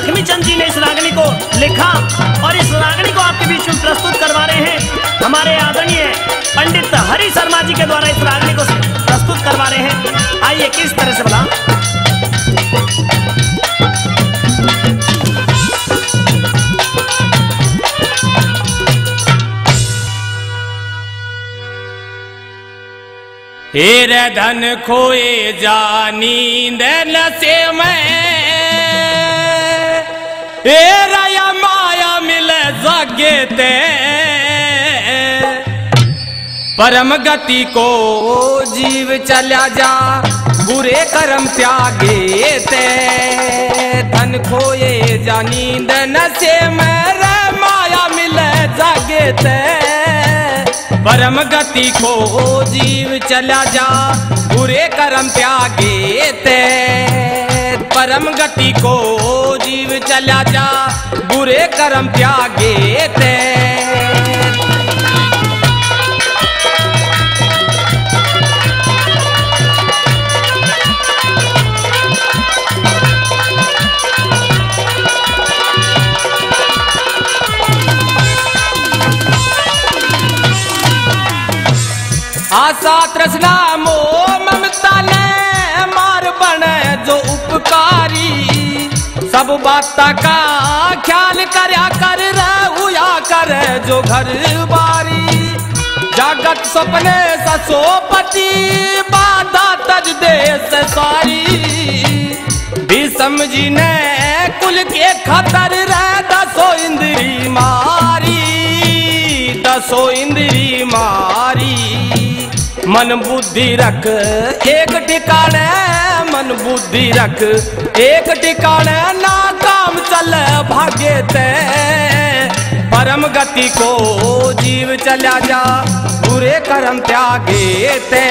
लक्ष्मीचंद जी ने इस रागनी को लिखा और इस रागनी को आपके बीच में प्रस्तुत करवा रहे हैं हमारे आदरणीय पंडित हरि शर्मा जी के द्वारा। इस रागनी को प्रस्तुत करवा रहे हैं। आइए किस तरह से बोला। हेरे धन खोए जा नींद नशे में, हेरा माया मिले जागे ते, परम गति को जीव चला जा बुरे कर्म त्यागे ते। धन खोए जा नींद नशे में, रे माया मिले जागे ते, परम गति को जीव चला जा बुरे कर्म त्यागे ते। परम गति को जीव चला जा बुरे कर्म त्यागे ते। आशा तृष्णा मोह ममता ने मार बने जो उपकारी, सब बात का ख्याल करया कर हुआ कर जो घर बारी। जगत सपने ससोपति बाधा तज देश सारी, भी समझी ने कुल के खतर दसो इंद्री मारी, दसो इंद्री मारी। मन बुद्धि रख एक ठिकाने, मन बुद्धि रख एक ठिकाने, ना काम चल भागे ते। परम गति को जीव चला जा बुरे कर्म त्यागे ते।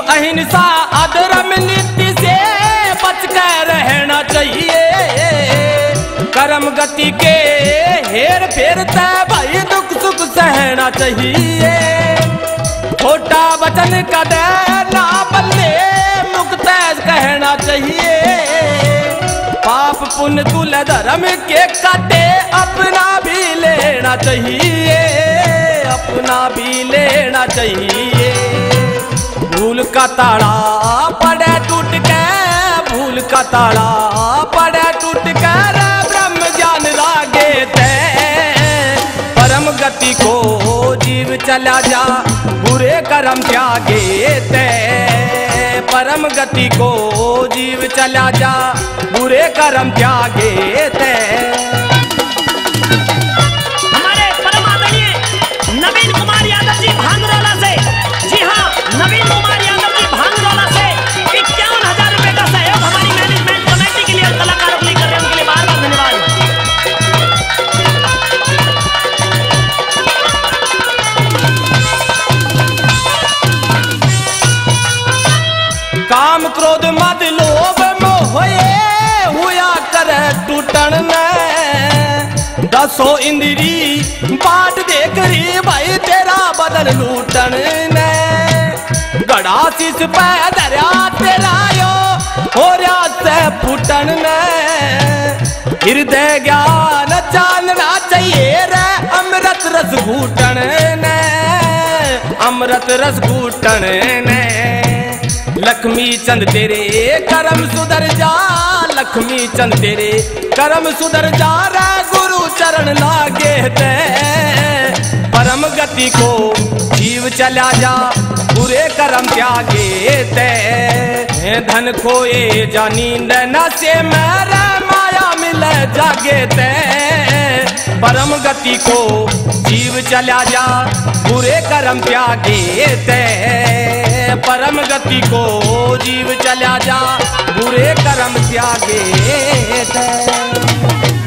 अहिंसा अधर्म नीति से बच कर रहना चाहिए। कर्म गति के हेर फेर तय भाई दुख सुख सहना चाहिए। छोटा वचन का देना बल्ले मुक्त कहना चाहिए। पाप पुण्य तुल धर्म के काटे अपना भी लेना चाहिए, अपना भी लेना चाहिए। भूल का ताड़ा पड़े टूट के, भूल का ताड़ा पड़े टूट के, ब्रह्म ज्ञान रागे ते। परम गति को जीव चला जा बुरे कर्म त्यागे ते। परम गति को जीव चला जा बुरे कर्म त्यागे ते। हमारे परम आदरणीय नवीन कुमार यादव जी भांगरोला से, जी हाँ नवीन कुमार यादव जी भांगरोला से 51,000 रुपए का सहयोग हमारी मैनेजमेंट कमेटी के लिए कलाकारों के लिए कर रहे हैं, उनके लिए बार बार धन्यवाद। काम क्रोध मद लोभ मोह हुआ कर टूटन में। दसो इंद्री बाट देख रही भाई तेरा बदल लूटन ने। गड़ा शीश पे दरिया तेरा यो हो रहा से फूटन ने। हृदय ज्ञान जानना चाहिए रे अमृत रस घूटन ने, अमृत रस घूटन ने। लक्ष्मी चंद तेरे कर्म सुधर जा, लक्ष्मी चंद तेरे कर्म सुधर जा रे गुरु चरण लागे ते। परम गति को जीव चला जा बुरे कर्म त्यागे ते। धन खोए जा नींद नशे में, रे माया मिले जागे ते। परम गति को जीव चला जा बुरे कर्म त्यागे ते। परम गति को जीव चला जा बुरे कर्म त्यागे ते।